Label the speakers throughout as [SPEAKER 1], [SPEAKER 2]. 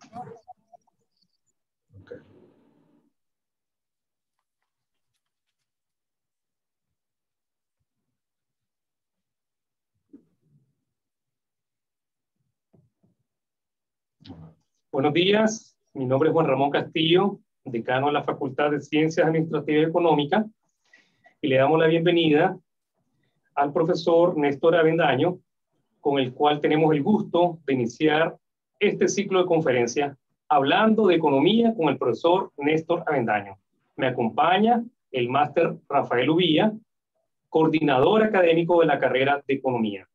[SPEAKER 1] Okay.
[SPEAKER 2] Buenos días, mi nombre es Juan Ramón Castillo, decano de la Facultad de Ciencias Administrativas y Económicas, y le damos la bienvenida al profesor Néstor Avendaño, con el cual tenemos el gusto de iniciar este ciclo de conferencias hablando de economía con el profesor Néstor Avendaño. Me acompaña el máster Rafael Ubía, coordinador académico de la carrera de economía.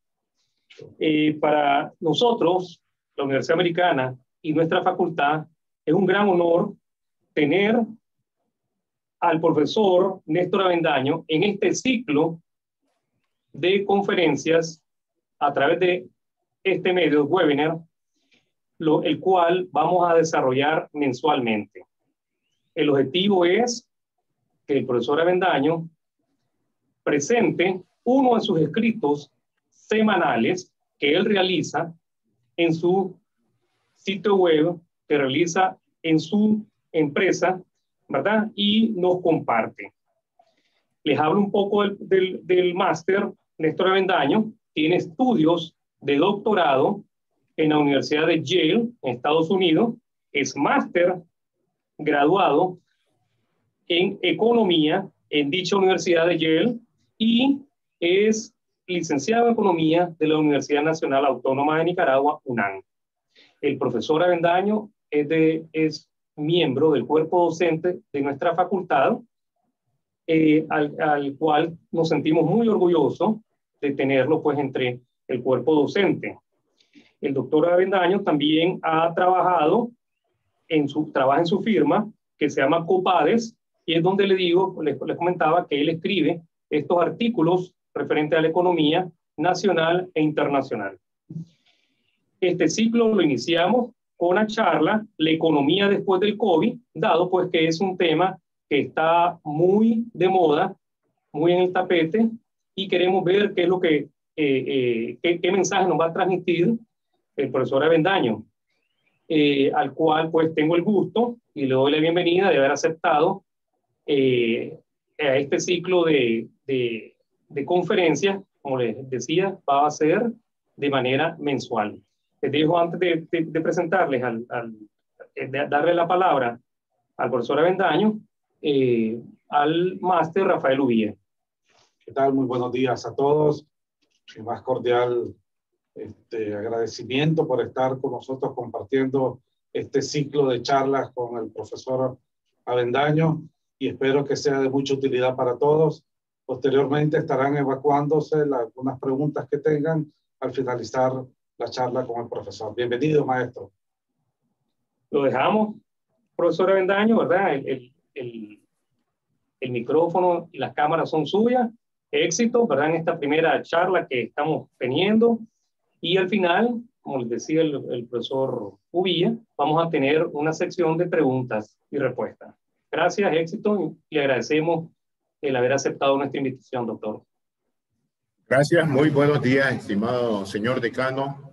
[SPEAKER 2] Para nosotros, la Universidad Americana y nuestra facultad, es un gran honor tener al profesor Néstor Avendaño en este ciclo de conferencias a través de este medio webinar, el cual vamos a desarrollar mensualmente. El objetivo es que el profesor Avendaño presente uno de sus escritos semanales que él realiza en su sitio web, que realiza en su empresa, ¿verdad? Y nos comparte. Les hablo un poco del máster. Néstor Avendaño tiene estudios de doctorado en la Universidad de Yale, en Estados Unidos. Es máster graduado en economía en dicha Universidad de Yale y es licenciado en economía de la Universidad Nacional Autónoma de Nicaragua, UNAM. El profesor Avendaño es miembro del cuerpo docente de nuestra facultad, al cual nos sentimos muy orgullosos de tenerlo pues entre el cuerpo docente. El doctor Avendaño también ha trabajado trabaja en su firma que se llama Copades, y es donde les comentaba que él escribe estos artículos referentes a la economía nacional e internacional. Este ciclo lo iniciamos con una charla, la economía después del COVID, dado pues que es un tema que está muy de moda, muy en el tapete, y queremos ver qué es lo qué mensaje nos va a transmitir el profesor Avendaño, al cual pues tengo el gusto y le doy la bienvenida de haber aceptado a este ciclo de conferencias. Como les decía, va a ser de manera mensual. Les dejo antes de presentarles, de darle la palabra al profesor Avendaño, al máster Rafael Ubía.
[SPEAKER 1] ¿Qué tal? Muy buenos días a todos. Mi más cordial agradecimiento por estar con nosotros compartiendo este ciclo de charlas con el profesor Avendaño, y espero que sea de mucha utilidad para todos. Posteriormente estarán evacuándose algunas preguntas que tengan al finalizar la charla con el profesor. Bienvenido, maestro.
[SPEAKER 2] Lo dejamos, profesor Avendaño, ¿verdad? El micrófono y las cámaras son suyas. Éxito, ¿verdad? En esta primera charla que estamos teniendo. Y al final, como les decía el profesor Ubía, vamos a tener una sección de preguntas y respuestas. Gracias, éxito, y le agradecemos el haber aceptado nuestra invitación, doctor.
[SPEAKER 3] Gracias, muy buenos días, estimado señor decano.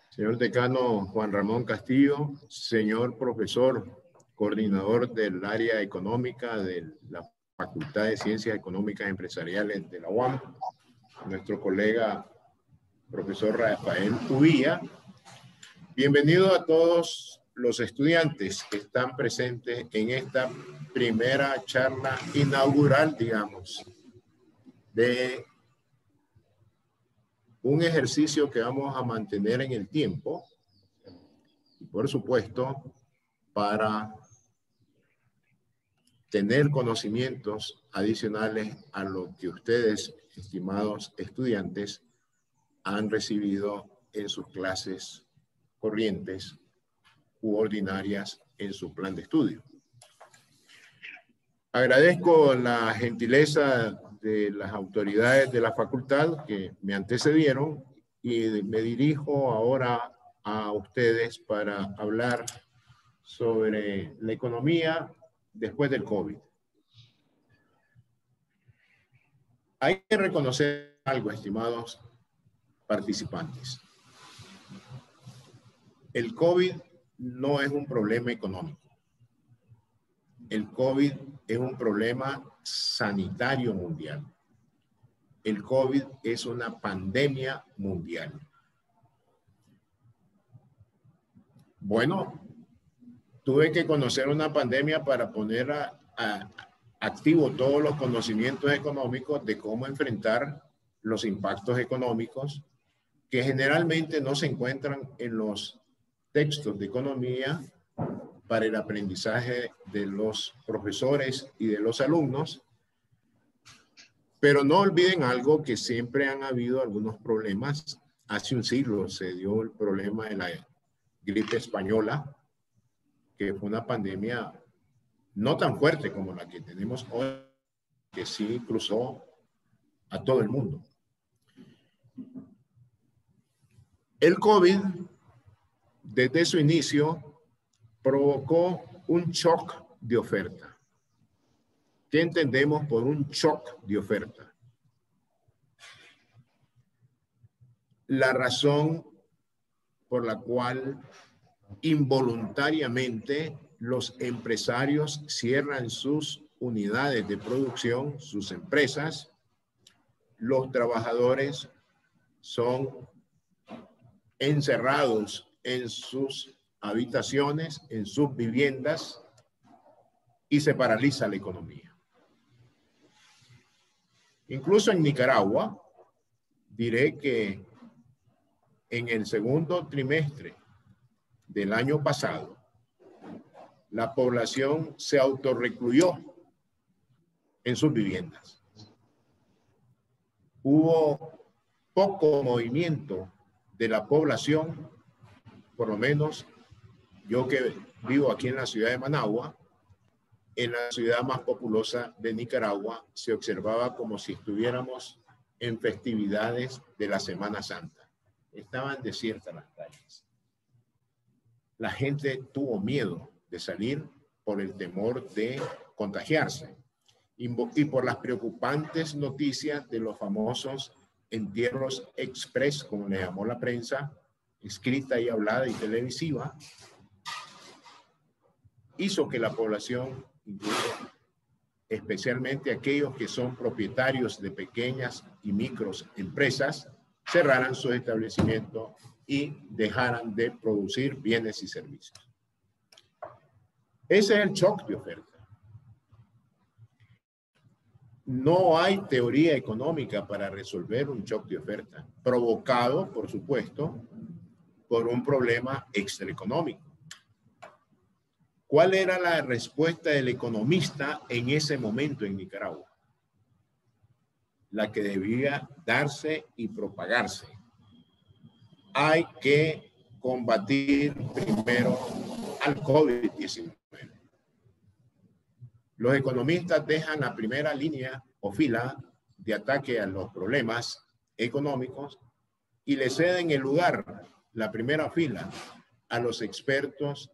[SPEAKER 3] Señor decano Juan Ramón Castillo, señor profesor, coordinador del área económica de la Facultad de Ciencias Económicas Empresariales de la UAM, nuestro colega profesor Rafael Ubía. Bienvenido a todos los estudiantes que están presentes en esta primera charla inaugural, digamos, de un ejercicio que vamos a mantener en el tiempo, y por supuesto, para tener conocimientos adicionales a lo que ustedes, estimados estudiantes, han recibido en sus clases corrientes u ordinarias en su plan de estudio. Agradezco la gentileza de las autoridades de la facultad que me antecedieron y me dirijo ahora a ustedes para hablar sobre la economía después del COVID. Hay que reconocer algo, estimados participantes. El COVID no es un problema económico. El COVID es un problema sanitario mundial. El COVID es una pandemia mundial. Bueno, tuve que conocer una pandemia para poner activo todos los conocimientos económicos de cómo enfrentar los impactos económicos que generalmente no se encuentran en los textos de economía para el aprendizaje de los profesores y de los alumnos. Pero no olviden algo, que siempre han habido algunos problemas. Hace un siglo se dio el problema de la gripe española, que fue una pandemia no tan fuerte como la que tenemos hoy, que sí cruzó a todo el mundo. El COVID, desde su inicio, provocó un shock de oferta. ¿Qué entendemos por un shock de oferta? La razón por la cual involuntariamente los empresarios cierran sus unidades de producción, sus empresas, los trabajadores son encerrados en sus habitaciones, en sus viviendas, y se paraliza la economía. Incluso en Nicaragua, diré que en el segundo trimestre del año pasado, la población se autorrecluyó en sus viviendas. Hubo poco movimiento de la población, por lo menos yo que vivo aquí en la ciudad de Managua. En la ciudad más populosa de Nicaragua se observaba como si estuviéramos en festividades de la Semana Santa. Estaban desiertas las calles. La gente tuvo miedo de salir por el temor de contagiarse y por las preocupantes noticias de los famosos entierros express, como le llamó la prensa, escrita y hablada y televisiva, hizo que la población, incluso especialmente aquellos que son propietarios de pequeñas y micros empresas, cerraran sus establecimientos y dejaran de producir bienes y servicios. Ese es el shock de oferta. No hay teoría económica para resolver un shock de oferta, provocado, por supuesto, por un problema extraeconómico. ¿Cuál era la respuesta del economista en ese momento en Nicaragua? La que debía darse y propagarse. Hay que combatir primero al COVID-19. Los economistas dejan la primera línea o fila de ataque a los problemas económicos y le ceden el lugar, la primera fila, a los expertos,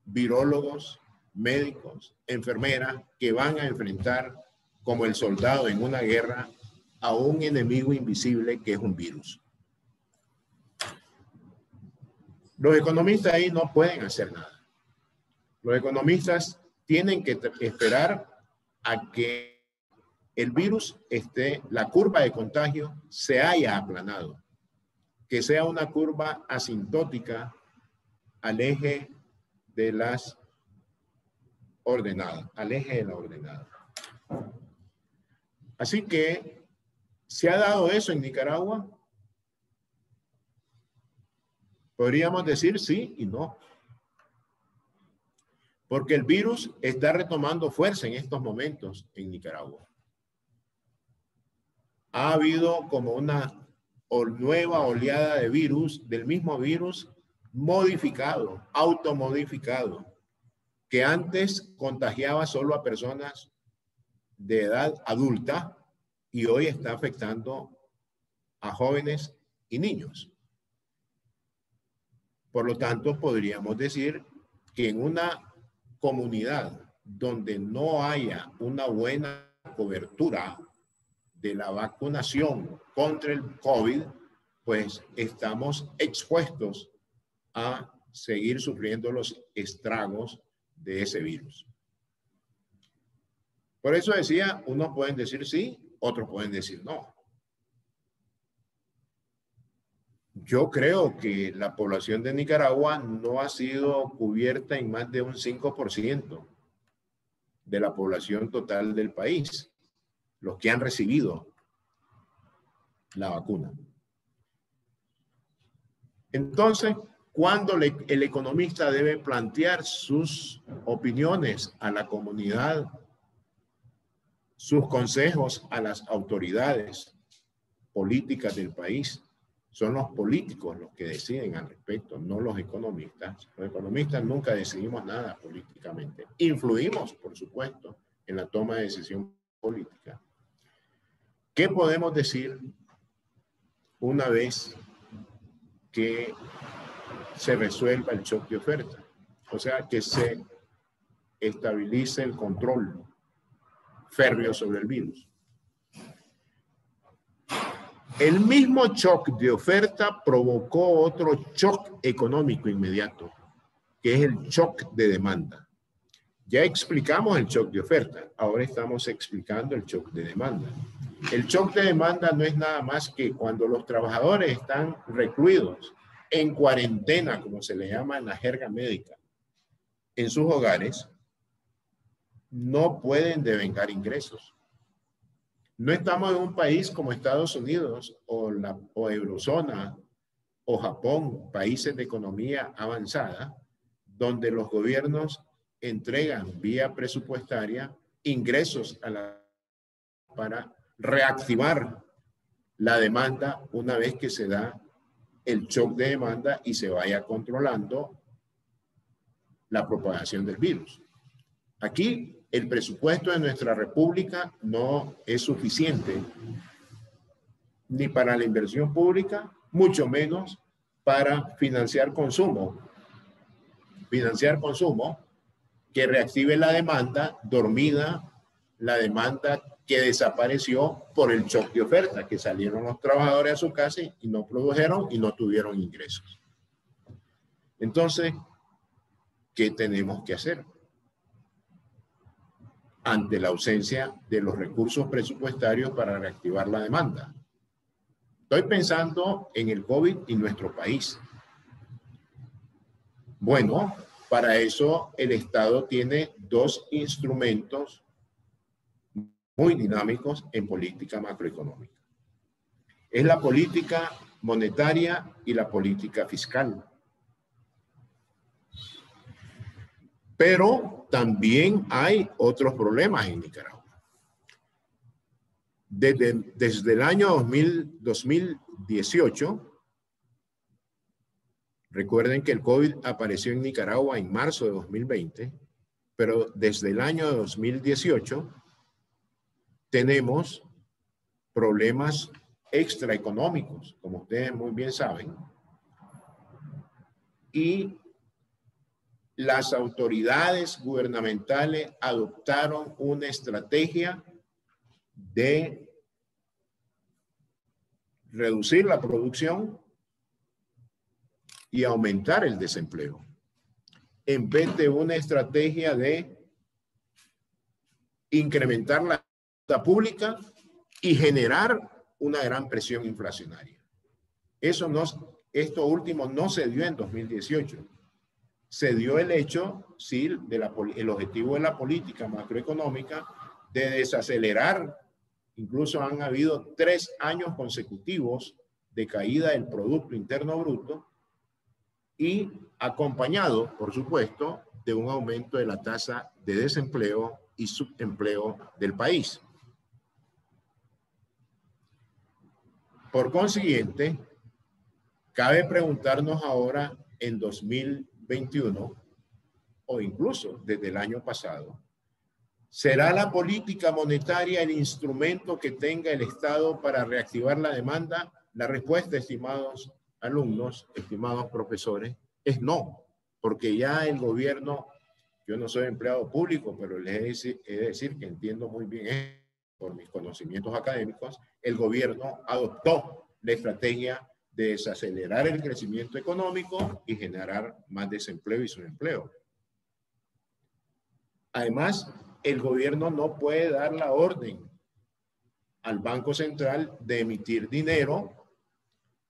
[SPEAKER 3] virólogos, médicos, enfermeras, que van a enfrentar como el soldado en una guerra a un enemigo invisible que es un virus. Los economistas ahí no pueden hacer nada. Los economistas tienen que esperar a que el virus la curva de contagio se haya aplanado, que sea una curva asintótica al eje de las ordenadas, al eje de la ordenada. Así que, ¿se ha dado eso en Nicaragua? Podríamos decir sí y no. Porque el virus está retomando fuerza en estos momentos en Nicaragua. Ha habido como una nueva oleada de virus, del mismo virus modificado, automodificado, que antes contagiaba solo a personas de edad adulta y hoy está afectando a jóvenes y niños. Por lo tanto, podríamos decir que en una comunidad donde no haya una buena cobertura de la vacunación contra el COVID, pues estamos expuestos a seguir sufriendo los estragos de ese virus. Por eso decía, unos pueden decir sí, otros pueden decir no. Yo creo que la población de Nicaragua no ha sido cubierta en más de un 5% de la población total del país, los que han recibido la vacuna. Entonces, ¿cuándo el economista debe plantear sus opiniones a la comunidad, sus consejos a las autoridades políticas del país? Son los políticos los que deciden al respecto, no los economistas. Los economistas nunca decidimos nada políticamente. Influimos, por supuesto, en la toma de decisión política. ¿Qué podemos decir una vez que se resuelva el shock de oferta? O sea, que se estabilice el control férreo sobre el virus. El mismo shock de oferta provocó otro shock económico inmediato, que es el shock de demanda. Ya explicamos el shock de oferta, ahora estamos explicando el shock de demanda. El shock de demanda no es nada más que cuando los trabajadores están recluidos en cuarentena, como se le llama en la jerga médica, en sus hogares, no pueden devengar ingresos. No estamos en un país como Estados Unidos o Eurozona o Japón, países de economía avanzada, donde los gobiernos entregan vía presupuestaria ingresos para reactivar la demanda una vez que se da el shock de demanda y se vaya controlando la propagación del virus. Aquí el presupuesto de nuestra república no es suficiente ni para la inversión pública, mucho menos para financiar consumo. Financiar consumo que reactive la demanda dormida, la demanda que desapareció por el shock de oferta, que salieron los trabajadores a su casa y no produjeron y no tuvieron ingresos. Entonces, ¿qué tenemos que hacer ante la ausencia de los recursos presupuestarios para reactivar la demanda? Estoy pensando en el COVID y nuestro país. Bueno, para eso el Estado tiene dos instrumentos muy dinámicos en política macroeconómica. Es la política monetaria y la política fiscal. Pero también hay otros problemas en Nicaragua. Desde el año 2018, recuerden que el COVID apareció en Nicaragua en marzo de 2020, pero desde el año 2018 tenemos problemas extraeconómicos, como ustedes muy bien saben, y las autoridades gubernamentales adoptaron una estrategia de reducir la producción y aumentar el desempleo, en vez de una estrategia de incrementar la deuda pública y generar una gran presión inflacionaria. Esto último no se dio en 2018. Se dio el hecho, sí, el objetivo de la política macroeconómica de desacelerar. Incluso han habido 3 años consecutivos de caída del Producto Interno Bruto y acompañado, por supuesto, de un aumento de la tasa de desempleo y subempleo del país. Por consiguiente, cabe preguntarnos ahora en 2021 o incluso desde el año pasado, ¿será la política monetaria el instrumento que tenga el Estado para reactivar la demanda? La respuesta, estimados alumnos, estimados profesores, es no, porque ya el gobierno, yo no soy empleado público, pero les he de decir que entiendo muy bien por mis conocimientos académicos, el gobierno adoptó la estrategia de desacelerar el crecimiento económico y generar más desempleo y subempleo. Además, el gobierno no puede dar la orden al Banco Central de emitir dinero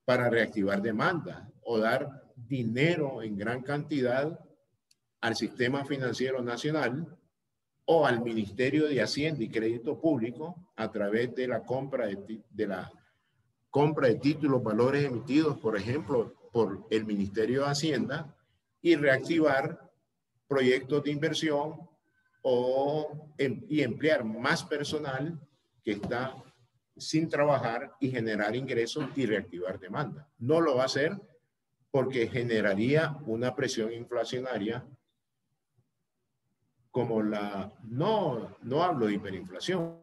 [SPEAKER 3] para reactivar demanda o dar dinero en gran cantidad al sistema financiero nacional o al Ministerio de Hacienda y Crédito Público a través de la compra de títulos, valores emitidos, por ejemplo, por el Ministerio de Hacienda, y reactivar proyectos de inversión y emplear más personal que está sin trabajar y generar ingresos y reactivar demanda. No lo va a hacer porque generaría una presión inflacionaria como no hablo de hiperinflación,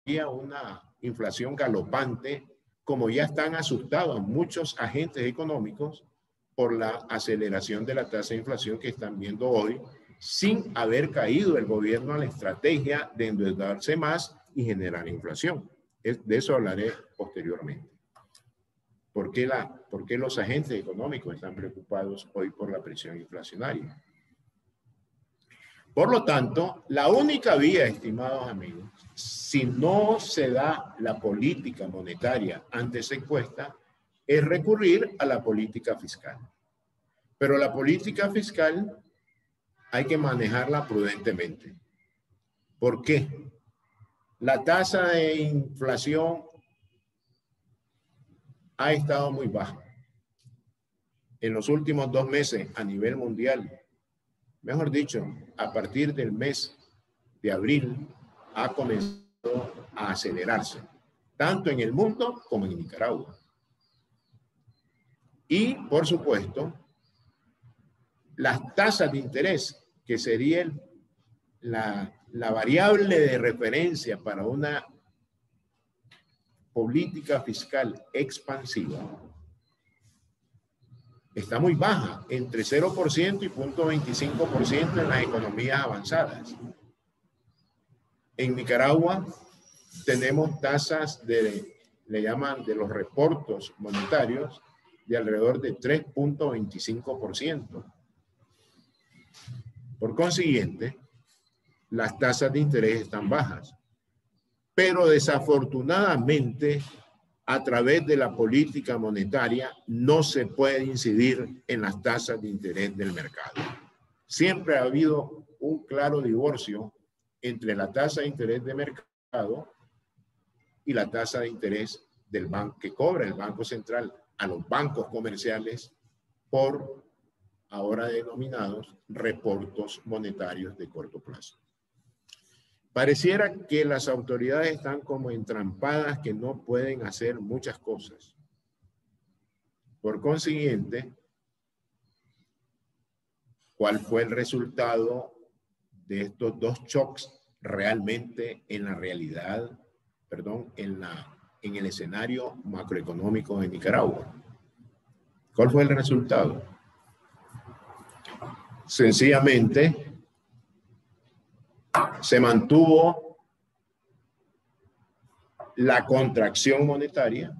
[SPEAKER 3] sería una inflación galopante, como ya están asustados muchos agentes económicos por la aceleración de la tasa de inflación que están viendo hoy, sin haber caído el gobierno a la estrategia de endeudarse más y generar inflación. De eso hablaré posteriormente. ¿Por qué los agentes económicos están preocupados hoy por la presión inflacionaria? Por lo tanto, la única vía, estimados amigos, si no se da la política monetaria antes expuesta, es recurrir a la política fiscal. Pero la política fiscal hay que manejarla prudentemente. ¿Por qué? La tasa de inflación ha estado muy baja. En los últimos 2 meses a nivel mundial, mejor dicho, a partir del mes de abril, ha comenzado a acelerarse, tanto en el mundo como en Nicaragua. Y, por supuesto, las tasas de interés, que sería la variable de referencia para una política fiscal expansiva, está muy baja, entre 0% y 0.25% en las economías avanzadas. En Nicaragua tenemos tasas le llaman de los reportos monetarios, de alrededor de 3.25%. Por consiguiente, las tasas de interés están bajas. Pero desafortunadamente, a través de la política monetaria, no se puede incidir en las tasas de interés del mercado. Siempre ha habido un claro divorcio entre la tasa de interés de mercado y la tasa de interés del banco que cobra el Banco Central a los bancos comerciales por ahora denominados reportos monetarios de corto plazo. Pareciera que las autoridades están como entrampadas, que no pueden hacer muchas cosas. Por consiguiente, ¿cuál fue el resultado de estos 2 shocks realmente en la realidad, en el escenario macroeconómico de Nicaragua? ¿Cuál fue el resultado? Sencillamente, se mantuvo la contracción monetaria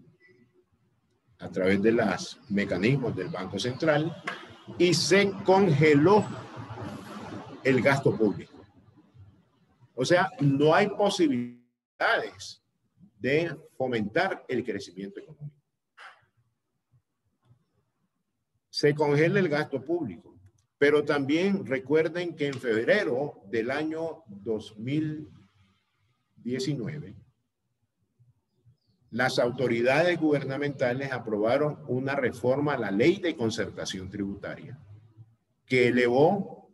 [SPEAKER 3] a través de los mecanismos del Banco Central y se congeló el gasto público. O sea, no hay posibilidades de fomentar el crecimiento económico. Se congela el gasto público. Pero también recuerden que en febrero del año 2019, las autoridades gubernamentales aprobaron una reforma a la Ley de Concertación Tributaria que elevó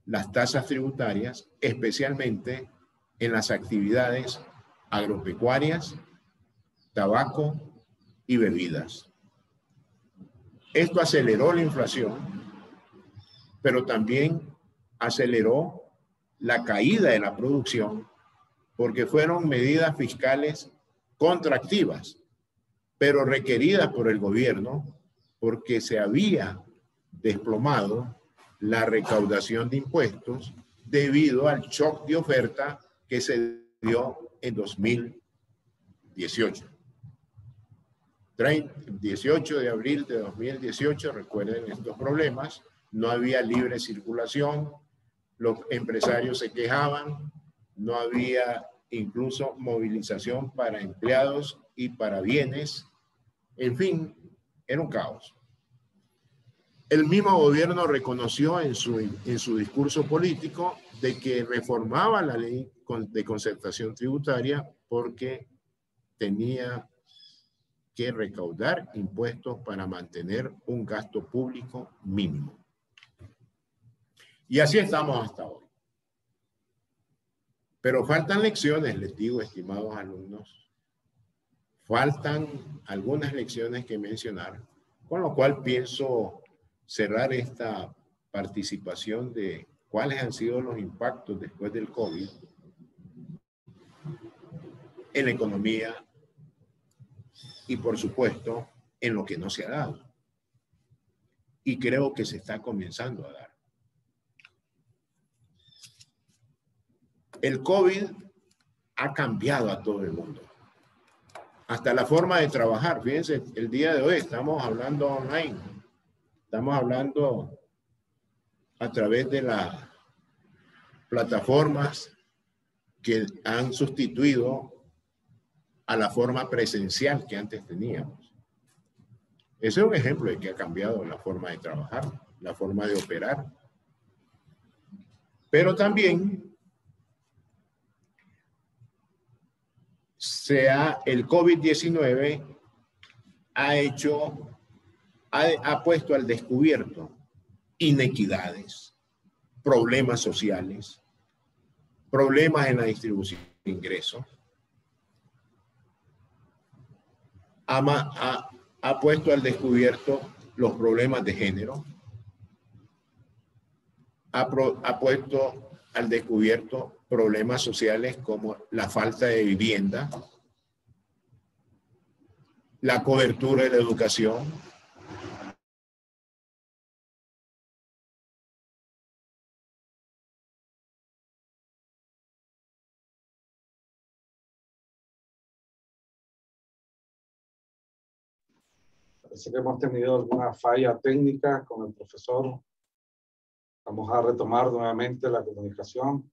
[SPEAKER 3] las tasas tributarias, especialmente en las actividades agropecuarias, tabaco y bebidas. Esto aceleró la inflación, pero también aceleró la caída de la producción porque fueron medidas fiscales contractivas, pero requeridas por el gobierno porque se había desplomado la recaudación de impuestos debido al shock de oferta que se dio en 2018. 18 de abril de 2018, recuerden estos problemas, no había libre circulación, los empresarios se quejaban, no había incluso movilización para empleados y para bienes, en fin, era un caos. El mismo gobierno reconoció en su discurso político de que reformaba la ley de concertación tributaria porque tenía que recaudar impuestos para mantener un gasto público mínimo. Y así estamos hasta hoy. Pero faltan lecciones, les digo, estimados alumnos. Faltan algunas lecciones que mencionar, con lo cual pienso cerrar esta participación de cuáles han sido los impactos después del COVID en la economía y, por supuesto, en lo que no se ha dado. Y creo que se está comenzando a dar. El COVID ha cambiado a todo el mundo. Hasta la forma de trabajar. Fíjense, el día de hoy estamos hablando online. Estamos hablando a través de las plataformas que han sustituido a la forma presencial que antes teníamos. Ese es un ejemplo de que ha cambiado la forma de trabajar, la forma de operar. Pero también el COVID-19 ha puesto al descubierto inequidades, problemas sociales, problemas en la distribución de ingresos. Ha puesto al descubierto los problemas de género. Ha puesto al descubierto problemas sociales como la falta de vivienda, la cobertura de la educación,
[SPEAKER 1] Parece que hemos tenido alguna falla técnica con el profesor. Vamos a retomar nuevamente la comunicación.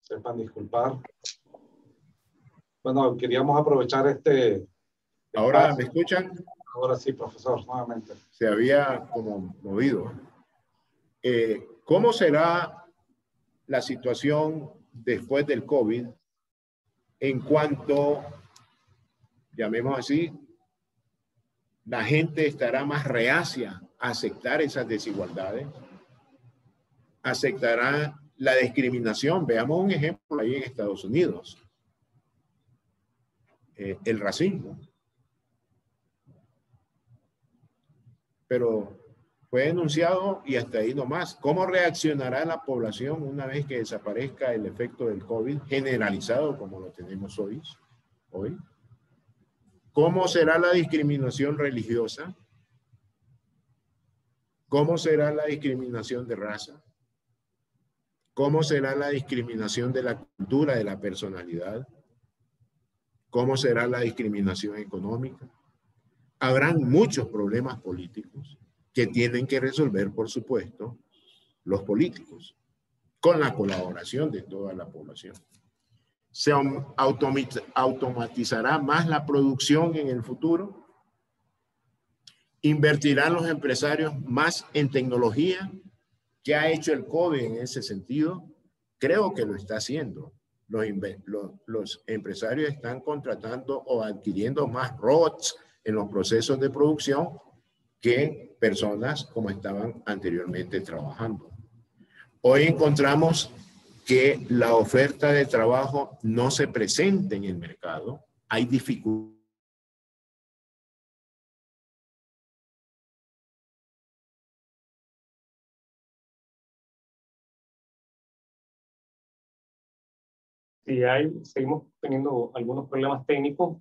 [SPEAKER 1] Sepan disculpar. Bueno, queríamos aprovechar
[SPEAKER 3] ¿Ahora me escuchan?
[SPEAKER 1] Ahora sí, profesor, nuevamente.
[SPEAKER 3] Se había como movido. ¿Cómo será la situación después del COVID en cuanto, llamemos así, la gente estará más reacia a aceptar esas desigualdades? ¿Aceptará la discriminación? Veamos un ejemplo ahí en Estados Unidos. El racismo. Pero fue denunciado y hasta ahí nomás. ¿Cómo reaccionará la población una vez que desaparezca el efecto del COVID generalizado como lo tenemos hoy? ¿Cómo será la discriminación religiosa? ¿Cómo será la discriminación de raza? ¿Cómo será la discriminación de la cultura, de la personalidad? ¿Cómo será la discriminación económica? Habrán muchos problemas políticos que tienen que resolver, por supuesto, los políticos, con la colaboración de toda la población. ¿Se automatizará más la producción en el futuro? ¿Invertirán los empresarios más en tecnología? ¿Qué ha hecho el COVID en ese sentido? Creo que lo está haciendo. Los empresarios están contratando o adquiriendo más robots en los procesos de producción que personas como estaban anteriormente trabajando. Hoy encontramos que la oferta de trabajo no se presenta en el mercado. Hay dificultades.
[SPEAKER 2] Sí, seguimos teniendo algunos problemas técnicos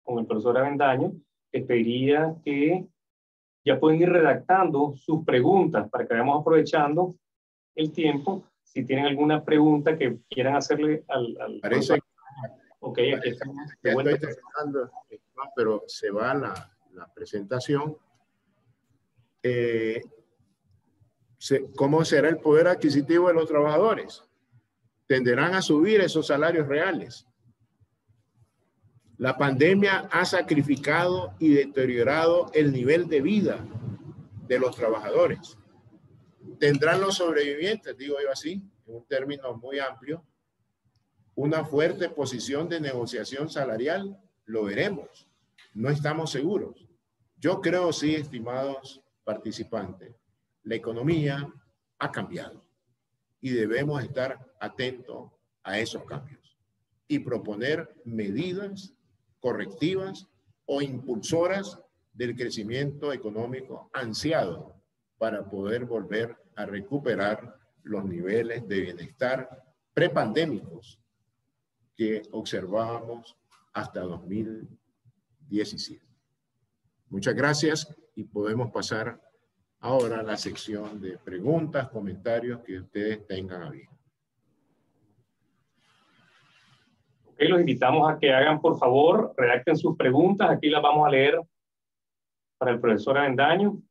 [SPEAKER 2] con el profesor Avendaño. Les pediría que ya pueden ir redactando sus preguntas para que vayamos aprovechando el tiempo. Si tienen alguna pregunta que quieran hacerle al
[SPEAKER 3] Parece.
[SPEAKER 2] o Ok, aquí estamos.
[SPEAKER 3] Ya estoy terminando, pero se va la presentación. ¿Cómo será el poder adquisitivo de los trabajadores? Tenderán a subir esos salarios reales. La pandemia ha sacrificado y deteriorado el nivel de vida de los trabajadores. ¿Tendrán los sobrevivientes, digo yo así, en un término muy amplio, una fuerte posición de negociación salarial? Lo veremos. No estamos seguros. Yo creo sí, estimados participantes, la economía ha cambiado y debemos estar atentos a esos cambios y proponer medidas correctivas o impulsoras del crecimiento económico ansiado para poder volver a recuperar los niveles de bienestar prepandémicos que observábamos hasta 2017. Muchas gracias y podemos pasar ahora a la sección de preguntas, comentarios que ustedes tengan a bien.
[SPEAKER 2] Ok, los invitamos a que hagan, por favor, redacten sus preguntas. Aquí las vamos a leer para el profesor Avendaño.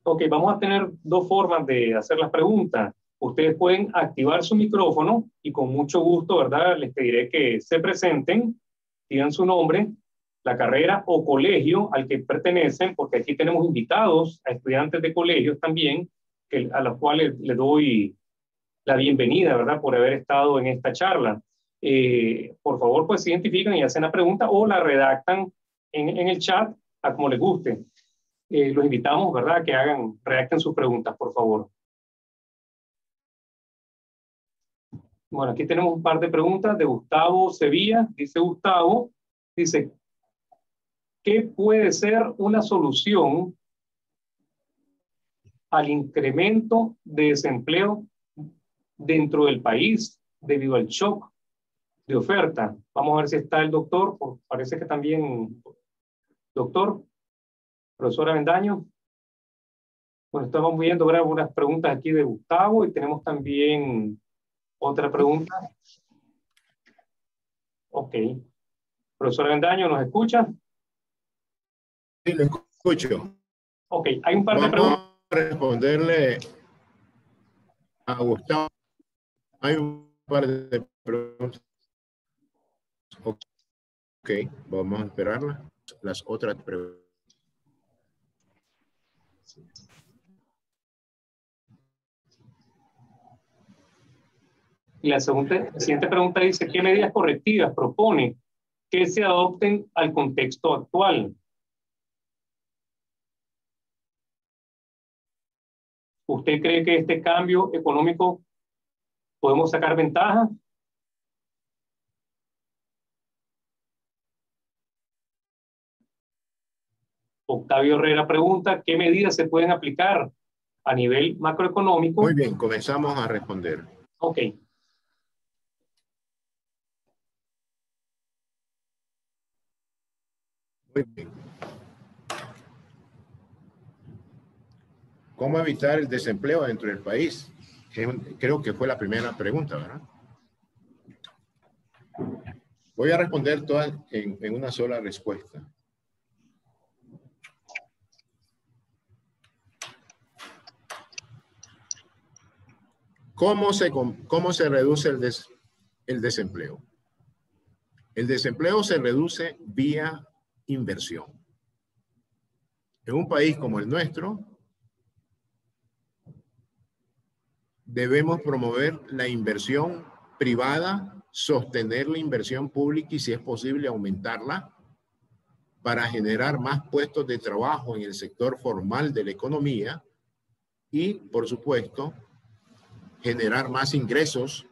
[SPEAKER 2] Ok, vamos a tener dos formas de hacer las preguntas. Ustedes pueden activar su micrófono y con mucho gusto, ¿verdad? Les pediré que se presenten, digan su nombre, la carrera o colegio al que pertenecen, porque aquí tenemos invitados a estudiantes de colegios también, a los cuales les doy la bienvenida, ¿verdad? Por haber estado en esta charla. Por favor, pues se identifican y hacen la pregunta o la redactan en el chat a como les guste. Los invitamos, ¿verdad?, que redacten sus preguntas, por favor. Bueno, aquí tenemos un par de preguntas de Gustavo Sevilla. Dice Gustavo, dice, ¿qué puede ser una solución al incremento de desempleo dentro del país debido al shock de oferta? Vamos a ver si está el doctor, parece que también, doctor. Profesor Avendaño. Bueno, estamos viendo ahora unas preguntas aquí de Gustavo y tenemos también otra pregunta. Ok. Profesor Avendaño, ¿nos escucha?
[SPEAKER 3] Sí, lo escucho.
[SPEAKER 2] Ok, hay un par de preguntas.
[SPEAKER 3] Vamos a responderle a Gustavo. Hay un par de preguntas. Ok, vamos a esperarlas. Las otras preguntas.
[SPEAKER 2] Y la siguiente pregunta dice, ¿qué medidas correctivas propone que se adopten al contexto actual? ¿Usted cree que este cambio económico podemos sacar ventaja? Octavio Herrera pregunta, ¿qué medidas se pueden aplicar a nivel macroeconómico?
[SPEAKER 3] Muy bien, comenzamos a responder.
[SPEAKER 2] Ok.
[SPEAKER 3] Muy bien. ¿Cómo evitar el desempleo dentro del país? Creo que fue la primera pregunta, ¿verdad? Voy a responder todas en una sola respuesta. ¿Cómo se reduce el desempleo? El desempleo se reduce vía inversión. En un país como el nuestro, debemos promover la inversión privada, sostener la inversión pública y, si es posible, aumentarla para generar más puestos de trabajo en el sector formal de la economía y, por supuesto, generar más ingresos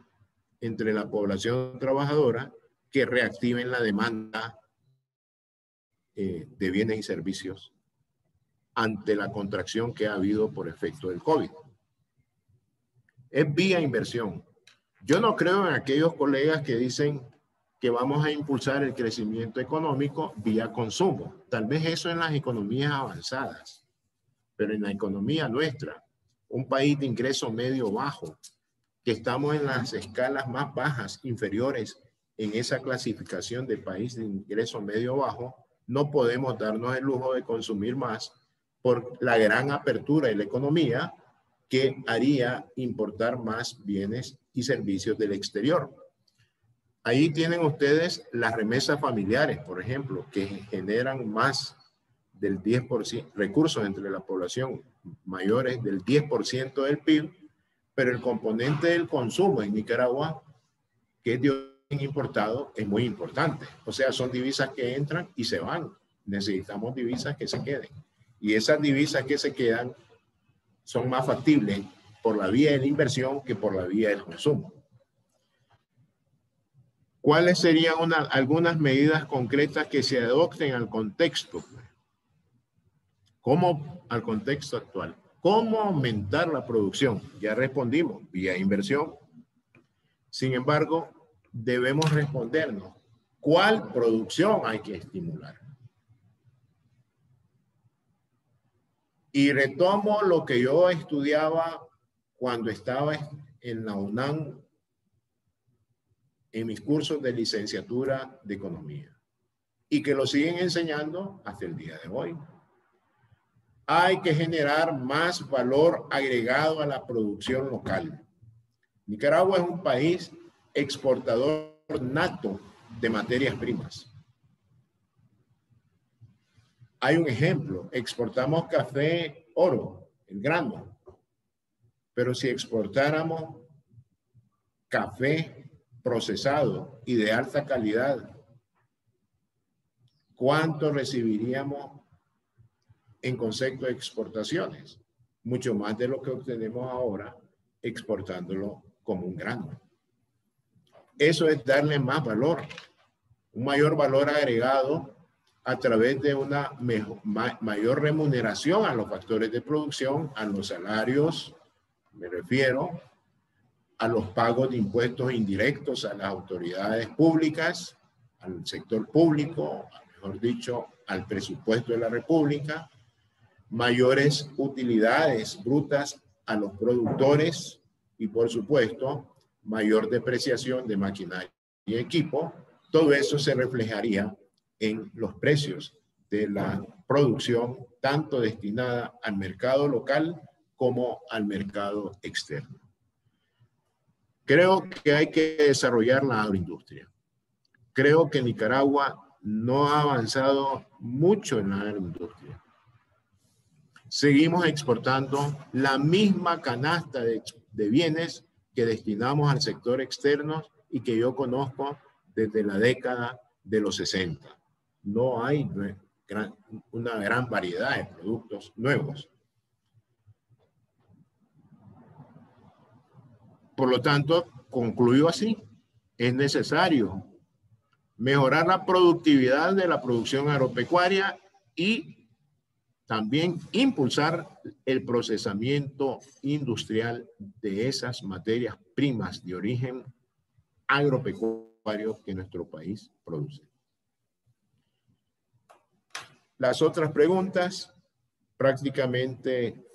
[SPEAKER 3] entre la población trabajadora que reactiven la demanda de bienes y servicios ante la contracción que ha habido por efecto del COVID. Es vía inversión. Yo no creo en aquellos colegas que dicen que vamos a impulsar el crecimiento económico vía consumo. Tal vez eso en las economías avanzadas, pero en la economía nuestra, un país de ingreso medio bajo, que estamos en las escalas más bajas, inferiores en esa clasificación de país de ingreso medio bajo, no podemos darnos el lujo de consumir más por la gran apertura de la economía que haría importar más bienes y servicios del exterior. Ahí tienen ustedes las remesas familiares, por ejemplo, que generan más del 10%, recursos entre la población mayores del 10% del PIB, pero el componente del consumo en Nicaragua, que es de origen importado, es muy importante. O sea, son divisas que entran y se van. Necesitamos divisas que se queden. Y esas divisas que se quedan son más factibles por la vía de la inversión que por la vía del consumo. ¿Cuáles serían algunas medidas concretas que se adopten al contexto? ¿Cómo al contexto actual? ¿Cómo aumentar la producción? Ya respondimos, vía inversión. Sin embargo, debemos respondernos, ¿cuál producción hay que estimular? Y retomo lo que yo estudiaba cuando estaba en la UNAM en mis cursos de licenciatura de economía y que lo siguen enseñando hasta el día de hoy. Hay que generar más valor agregado a la producción local. Nicaragua es un país exportador nato de materias primas. Hay un ejemplo, exportamos café oro, el grano, pero si exportáramos café procesado y de alta calidad, ¿cuánto recibiríamos en concepto de exportaciones? Mucho más de lo que obtenemos ahora exportándolo como un grano. Eso es darle más valor, un mayor valor agregado a través de una mayor remuneración a los factores de producción, a los salarios, me refiero a los pagos de impuestos indirectos a las autoridades públicas, al sector público, mejor dicho, al presupuesto de la República, mayores utilidades brutas a los productores y, por supuesto, mayor depreciación de maquinaria y equipo. Todo eso se reflejaría en los precios de la producción, tanto destinada al mercado local como al mercado externo. Creo que hay que desarrollar la agroindustria. Creo que Nicaragua no ha avanzado mucho en la agroindustria. Seguimos exportando la misma canasta de bienes que destinamos al sector externo y que yo conozco desde la década de los 60. No hay una gran variedad de productos nuevos. Por lo tanto, concluyo así, es necesario mejorar la productividad de la producción agropecuaria y también impulsar el procesamiento industrial de esas materias primas de origen agropecuario que nuestro país produce. Las otras preguntas prácticamente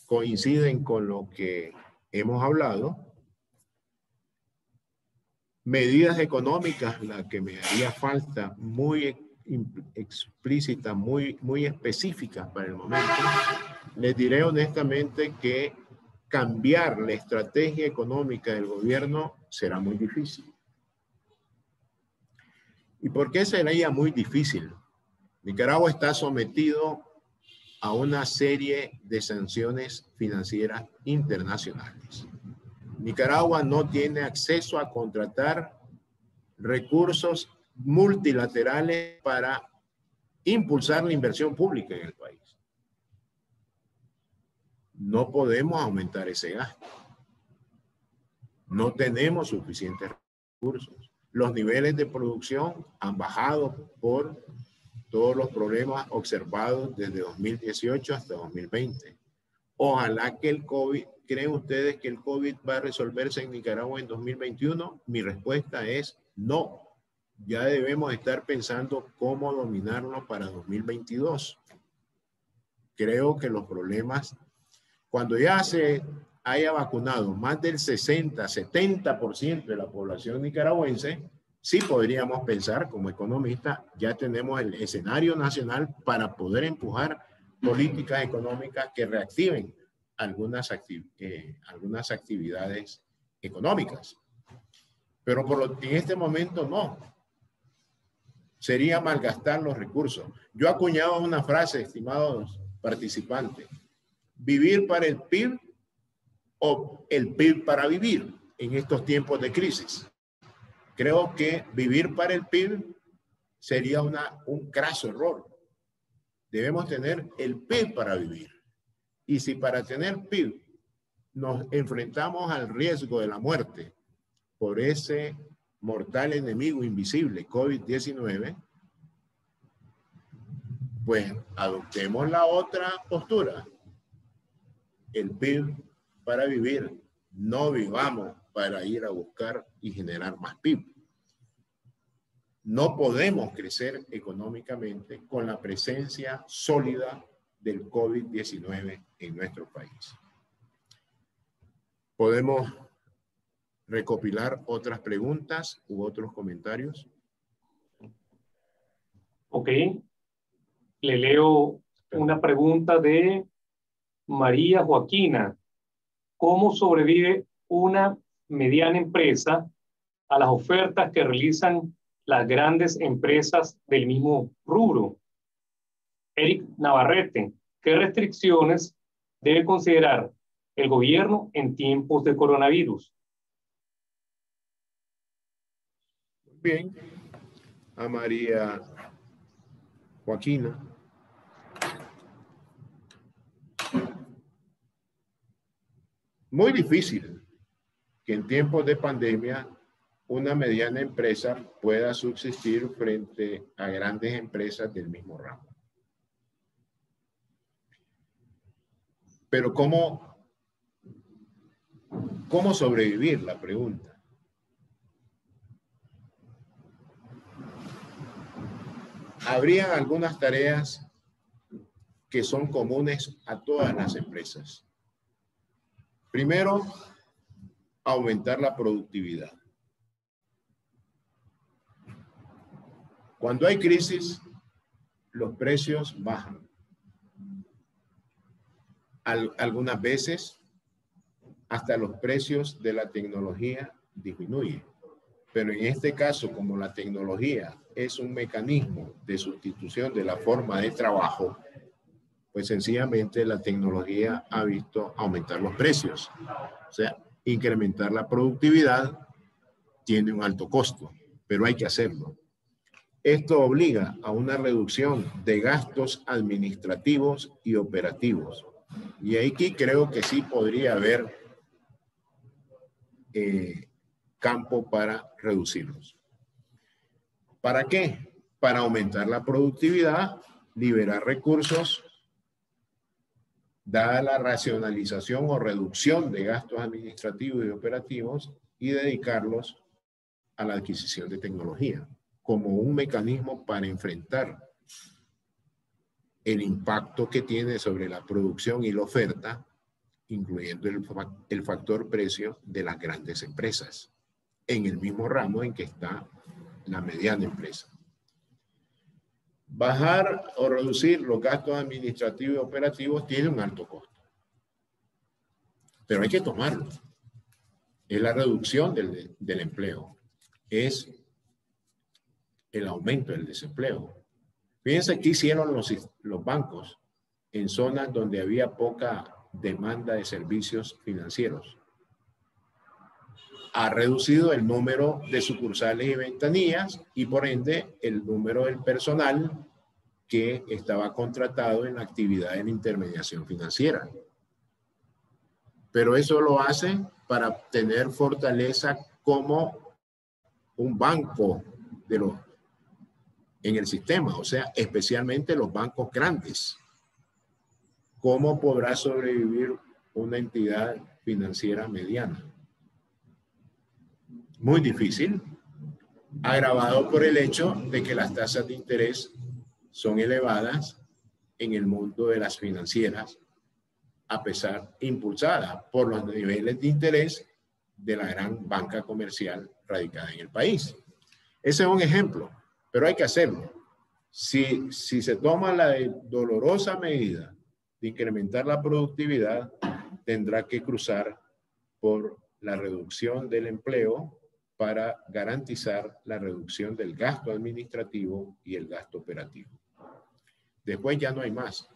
[SPEAKER 3] coinciden con lo que hemos hablado. Medidas económicas, la que me haría falta, muy explícita, muy específicas para el momento. Les diré honestamente que cambiar la estrategia económica del gobierno será muy difícil. ¿Y por qué sería muy difícil? Nicaragua está sometido a una serie de sanciones financieras internacionales. Nicaragua no tiene acceso a contratar recursos multilaterales para impulsar la inversión pública en el país. No podemos aumentar ese gasto. No tenemos suficientes recursos. Los niveles de producción han bajado por todos los problemas observados desde 2018 hasta 2020. Ojalá que el COVID, ¿creen ustedes que el COVID va a resolverse en Nicaragua en 2021? Mi respuesta es no. Ya debemos estar pensando cómo dominarlo para 2022. Creo que los problemas, cuando ya se haya vacunado más del 60-70% de la población nicaragüense, sí podríamos pensar como economistas, ya tenemos el escenario nacional para poder empujar políticas económicas que reactiven algunas actividades económicas. Pero en este momento no. Sería malgastar los recursos. Yo he acuñado una frase, estimados participantes: vivir para el PIB o el PIB para vivir en estos tiempos de crisis. Creo que vivir para el PIB sería un craso error. Debemos tener el PIB para vivir. Y si para tener PIB nos enfrentamos al riesgo de la muerte por ese mortal enemigo invisible, COVID-19, pues adoptemos la otra postura. El PIB para vivir, no vivamos para ir a buscar y generar más PIB. No podemos crecer económicamente con la presencia sólida del COVID-19 en nuestro país. ¿Podemos recopilar otras preguntas u otros comentarios?
[SPEAKER 2] Ok. Le leo una pregunta de María Joaquina. ¿Cómo sobrevive una mediana empresa a las ofertas que realizan las grandes empresas del mismo rubro? Eric Navarrete, ¿qué restricciones debe considerar el gobierno en tiempos de coronavirus?
[SPEAKER 3] Bien, a María Joaquina. Muy difícil que en tiempos de pandemia una mediana empresa pueda subsistir frente a grandes empresas del mismo ramo. Pero ¿cómo sobrevivir? La pregunta. Habrían algunas tareas que son comunes a todas las empresas. Primero, aumentar la productividad. Cuando hay crisis, los precios bajan. Algunas veces, hasta los precios de la tecnología disminuyen. Pero en este caso, como la tecnología es un mecanismo de sustitución de la forma de trabajo, pues sencillamente la tecnología ha visto aumentar los precios. O sea, incrementar la productividad tiene un alto costo, pero hay que hacerlo. Esto obliga a una reducción de gastos administrativos y operativos. Y aquí creo que sí podría haber campo para reducirlos. ¿Para qué? Para aumentar la productividad, liberar recursos, dada la racionalización o reducción de gastos administrativos y operativos, y dedicarlos a la adquisición de tecnología como un mecanismo para enfrentar el impacto que tiene sobre la producción y la oferta, incluyendo el factor precio de las grandes empresas, en el mismo ramo en que está la mediana empresa. Bajar o reducir los gastos administrativos y operativos tiene un alto costo, pero hay que tomarlo. Es la reducción del empleo, es el aumento del desempleo. Fíjense qué hicieron los bancos en zonas donde había poca demanda de servicios financieros. Ha reducido el número de sucursales y ventanillas y por ende el número del personal que estaba contratado en la actividad de la intermediación financiera. Pero eso lo hace para tener fortaleza como un banco en el sistema, o sea, especialmente los bancos grandes. ¿Cómo podrá sobrevivir una entidad financiera mediana? Muy difícil, agravado por el hecho de que las tasas de interés son elevadas en el mundo de las financieras, a pesar impulsada por los niveles de interés de la gran banca comercial radicada en el país. Ese es un ejemplo, pero hay que hacerlo. Si se toma la dolorosa medida de incrementar la productividad, tendrá que cruzar por la reducción del empleo para garantizar la reducción del gasto administrativo y el gasto operativo. Después ya no hay más.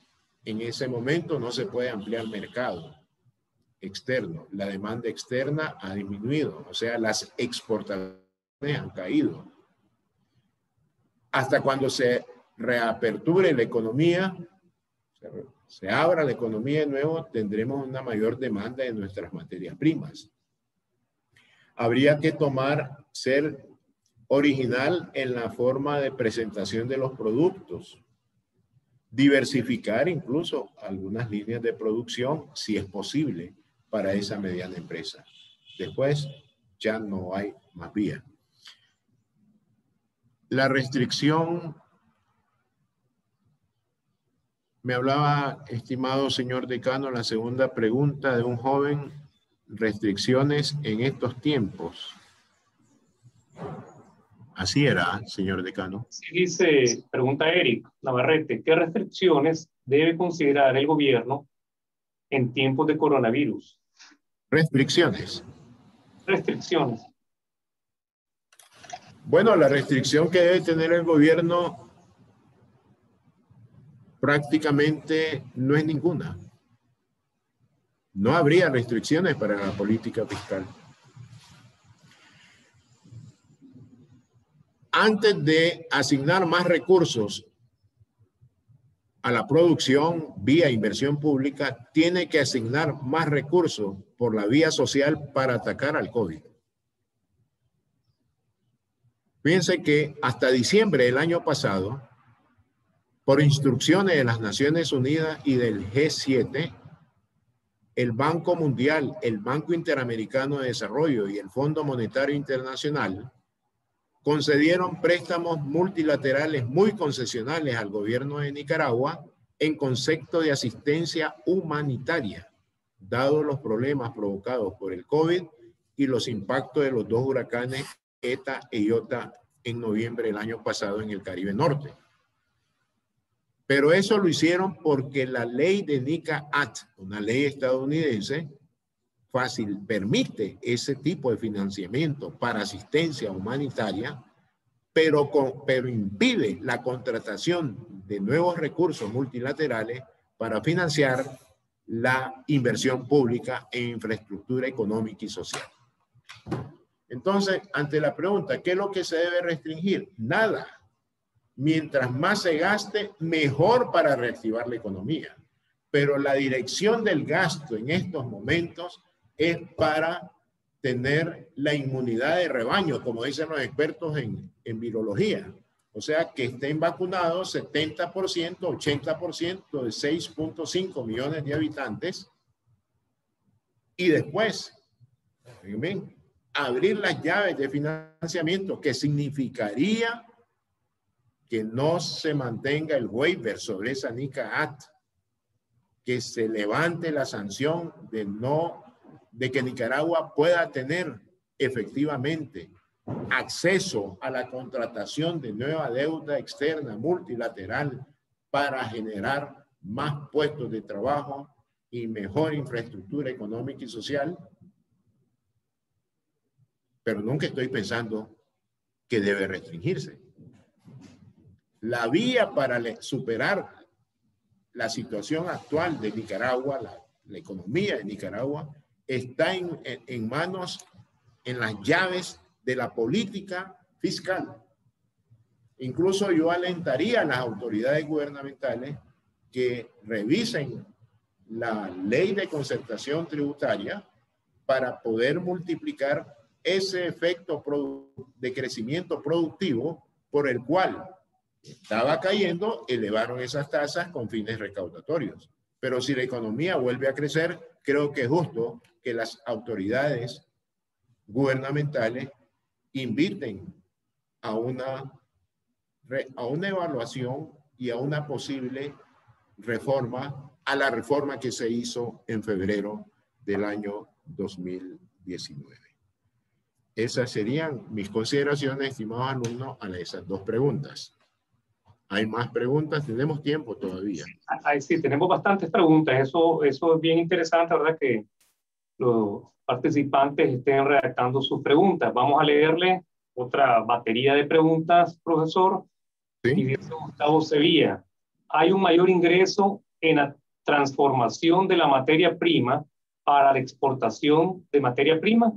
[SPEAKER 3] En ese momento no se puede ampliar mercado externo. La demanda externa ha disminuido, o sea, las exportaciones han caído. Hasta cuando se reaperture la economía, se abra la economía de nuevo, tendremos una mayor demanda de nuestras materias primas. Habría que ser original en la forma de presentación de los productos, diversificar incluso algunas líneas de producción, si es posible, para esa mediana empresa. Después ya no hay más vía. La restricción, me hablaba, estimado señor decano, la segunda pregunta de un joven, restricciones en estos tiempos. Así era, señor decano.
[SPEAKER 2] Sí, dice, pregunta Eric Navarrete, ¿qué restricciones debe considerar el gobierno en tiempos de coronavirus?
[SPEAKER 3] Restricciones.
[SPEAKER 2] Restricciones.
[SPEAKER 3] Bueno, la restricción que debe tener el gobierno prácticamente no es ninguna. No habría restricciones para la política fiscal. Antes de asignar más recursos a la producción vía inversión pública, tiene que asignar más recursos por la vía social para atacar al COVID. Fíjense que hasta diciembre del año pasado, por instrucciones de las Naciones Unidas y del G7, el Banco Mundial, el Banco Interamericano de Desarrollo y el Fondo Monetario Internacional concedieron préstamos multilaterales muy concesionales al gobierno de Nicaragua en concepto de asistencia humanitaria, dado los problemas provocados por el COVID y los impactos de los dos huracanes ETA e IOTA en noviembre del año pasado en el Caribe Norte. Pero eso lo hicieron porque la ley de NICA Act, una ley estadounidense, permite ese tipo de financiamiento para asistencia humanitaria, pero impide la contratación de nuevos recursos multilaterales para financiar la inversión pública en infraestructura económica y social. Entonces, ante la pregunta, ¿qué es lo que se debe restringir? Nada. Mientras más se gaste, mejor para reactivar la economía. Pero la dirección del gasto en estos momentos es para tener la inmunidad de rebaño, como dicen los expertos en virología. O sea, que estén vacunados 70%, 80% de 6.5 millones de habitantes. Y después, ¿bien?, abrir las llaves de financiamiento, que significaría que no se mantenga el waiver sobre esa NICA Act, que se levante la sanción de que Nicaragua pueda tener efectivamente acceso a la contratación de nueva deuda externa multilateral para generar más puestos de trabajo y mejor infraestructura económica y social. Pero nunca estoy pensando que debe restringirse. La vía para superar la situación actual de Nicaragua, la economía de Nicaragua, está en manos, en las llaves de la política fiscal. Incluso yo alentaría a las autoridades gubernamentales que revisen la ley de concertación tributaria para poder multiplicar ese efecto de crecimiento productivo por el cual estaba cayendo, elevaron esas tasas con fines recaudatorios. Pero si la economía vuelve a crecer, creo que es justo que las autoridades gubernamentales inviten a una evaluación y a una posible reforma, a la reforma que se hizo en febrero del año 2019. Esas serían mis consideraciones, estimados alumnos, a esas dos preguntas. ¿Hay más preguntas? Tenemos tiempo todavía.
[SPEAKER 2] Sí, tenemos bastantes preguntas. Eso es bien interesante, ¿verdad? Que los participantes estén redactando sus preguntas. Vamos a leerle otra batería de preguntas, profesor.
[SPEAKER 3] ¿Sí?
[SPEAKER 2] Y dice Gustavo Sevilla, ¿hay un mayor ingreso en la transformación de la materia prima para la exportación de materia prima?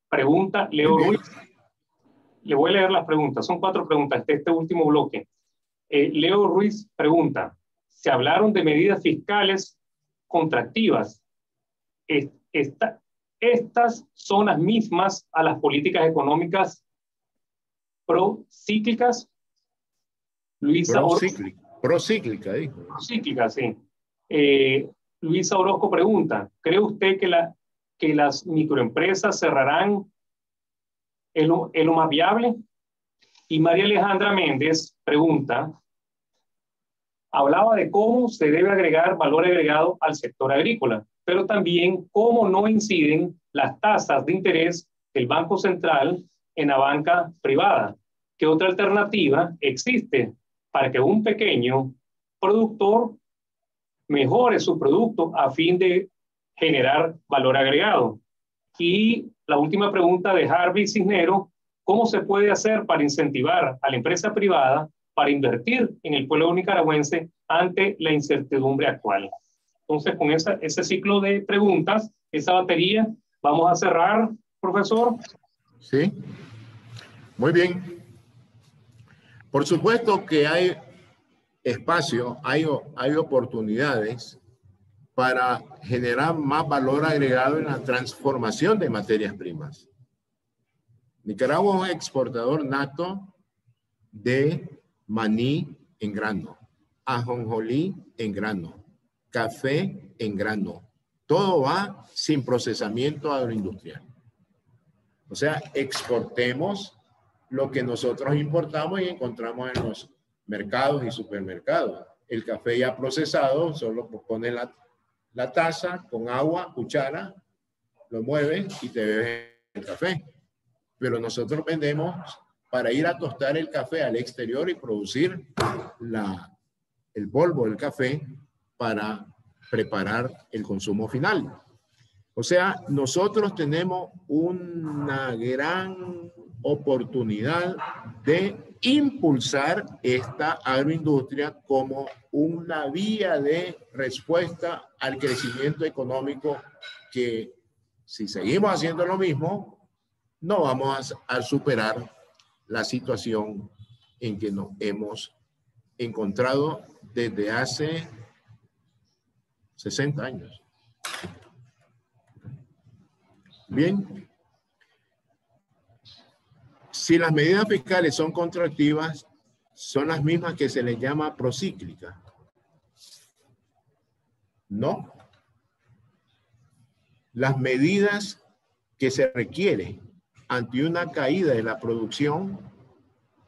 [SPEAKER 2] Pregunta Leo Ruiz. Le voy a leer las preguntas. Son 4 preguntas de este último bloque. Leo Ruiz pregunta, ¿se hablaron de medidas fiscales contractivas? Estas son las mismas a las políticas económicas procíclicas. Luisa
[SPEAKER 3] procíclica, dijo.
[SPEAKER 2] Procíclica, sí. Luisa Orozco pregunta, ¿cree usted que las microempresas cerrarán en lo más viable? Y María Alejandra Méndez pregunta, hablaba de cómo se debe agregar valor agregado al sector agrícola, pero también cómo no inciden las tasas de interés del Banco Central en la banca privada. ¿Qué otra alternativa existe para que un pequeño productor mejore su producto a fin de generar valor agregado? Y la última pregunta de Harvey Cisnero, ¿cómo se puede hacer para incentivar a la empresa privada para invertir en el pueblo nicaragüense ante la incertidumbre actual? Entonces, con ese ciclo de preguntas, esa batería, vamos a cerrar, profesor.
[SPEAKER 3] Sí, muy bien. Por supuesto que hay espacio, hay oportunidades para generar más valor agregado en la transformación de materias primas. Nicaragua es un exportador nato de maní en grano, ajonjolí en grano, café en grano. Todo va sin procesamiento agroindustrial. O sea, exportemos lo que nosotros importamos y encontramos en los mercados y supermercados. El café ya procesado, solo pone la taza con agua, cuchara, lo mueves y te bebes el café. Pero nosotros vendemos para ir a tostar el café al exterior y producir el polvo del café para preparar el consumo final. O sea, nosotros tenemos una gran oportunidad de impulsar esta agroindustria como una vía de respuesta al crecimiento económico que, si seguimos haciendo lo mismo, no vamos a superar la situación en que nos hemos encontrado desde hace 60 años. Bien, si las medidas fiscales son contractivas, son las mismas que se les llama procíclicas. No. Las medidas que se requieren ante una caída de la producción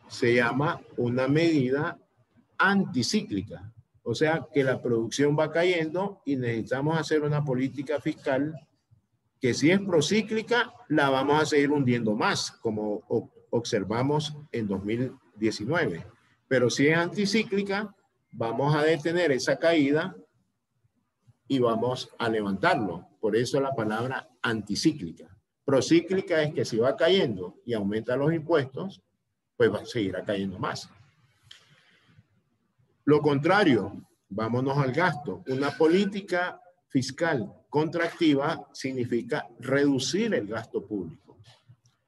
[SPEAKER 3] se llama una medida anticíclica. O sea, que la producción va cayendo y necesitamos hacer una política fiscal que, si es procíclica, la vamos a seguir hundiendo más, como observamos en 2019. Pero si es anticíclica, vamos a detener esa caída y vamos a levantarlo. Por eso la palabra anticíclica. Procíclica es que si va cayendo y aumenta los impuestos, pues va a seguir cayendo más. Lo contrario, vámonos al gasto. Una política fiscal contractiva significa reducir el gasto público,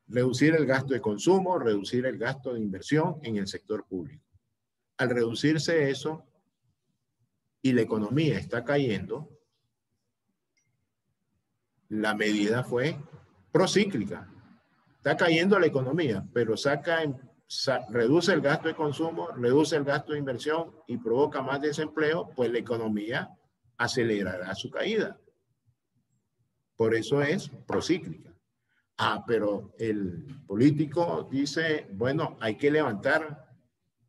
[SPEAKER 3] reducir el gasto de consumo, reducir el gasto de inversión en el sector público. Al reducirse eso y la economía está cayendo, la medida fue procíclica. Está cayendo la economía, pero reduce el gasto de consumo, reduce el gasto de inversión y provoca más desempleo, pues la economía acelerará su caída. Por eso es procíclica. Pero el político dice, bueno, hay que levantar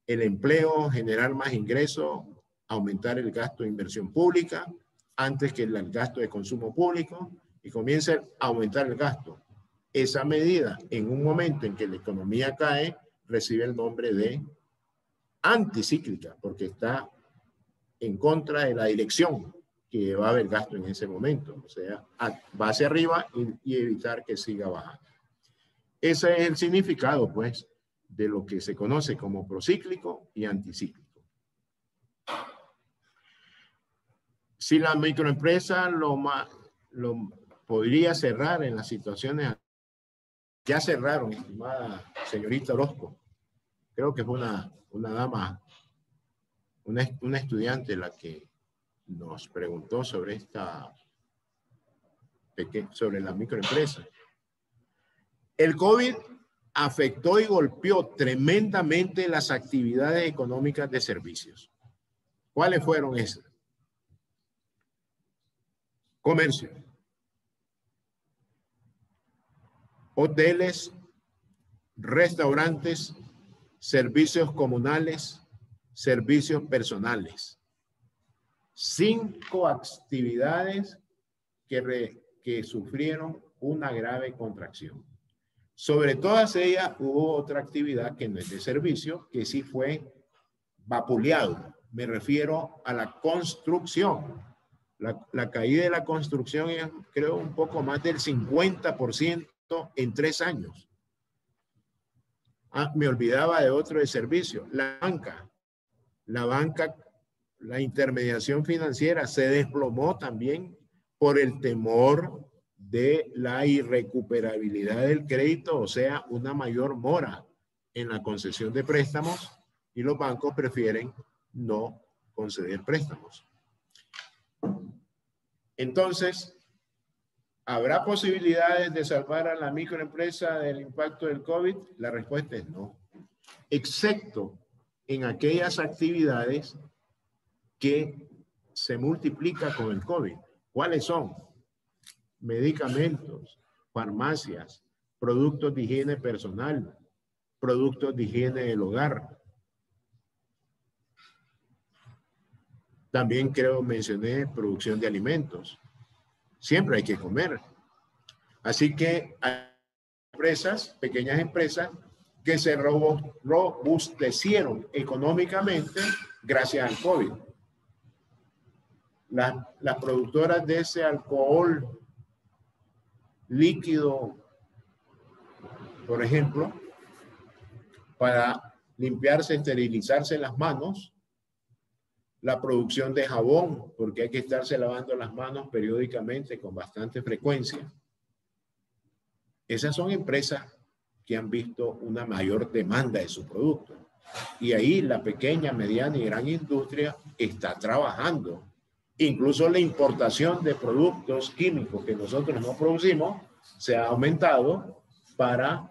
[SPEAKER 3] el empleo, generar más ingresos, aumentar el gasto de inversión pública antes que el gasto de consumo público, y comienza a aumentar el gasto. Esa medida, en un momento en que la economía cae, recibe el nombre de anticíclica, porque está en contra de la dirección que llevaba el gasto en ese momento. O sea, va hacia arriba y evitar que siga bajando. Ese es el significado, pues, de lo que se conoce como procíclico y anticíclico. Si la microempresa lo podría cerrar en las situaciones, ya cerraron, estimada señorita Orozco. Creo que fue una dama, una estudiante la que nos preguntó sobre sobre la microempresa. El COVID afectó y golpeó tremendamente las actividades económicas de servicios. ¿Cuáles fueron esas? Comercio, hoteles, restaurantes, servicios comunales, servicios personales. 5 actividades que sufrieron una grave contracción. Sobre todas ellas hubo otra actividad que no es de servicio, que sí fue vapuleado. Me refiero a la construcción. La caída de la construcción es, creo, un poco más del 50% en 3 años. Me olvidaba de otro de servicio. La banca, la intermediación financiera se desplomó también por el temor de la irrecuperabilidad del crédito, o sea, una mayor mora en la concesión de préstamos, y los bancos prefieren no conceder préstamos. Entonces, ¿habrá posibilidades de salvar a la microempresa del impacto del COVID? La respuesta es no, excepto en aquellas actividades que se multiplican con el COVID. ¿Cuáles son? Medicamentos, farmacias, productos de higiene personal, productos de higiene del hogar. También mencioné producción de alimentos. Siempre hay que comer. Así que hay empresas, pequeñas empresas, que se robustecieron económicamente gracias al COVID. Las productoras de ese alcohol líquido, por ejemplo, para limpiarse, esterilizarse las manos, la producción de jabón, porque hay que estarse lavando las manos periódicamente con bastante frecuencia. Esas son empresas que han visto una mayor demanda de su producto. Y ahí la pequeña, mediana y gran industria está trabajando. Incluso la importación de productos químicos que nosotros no producimos se ha aumentado para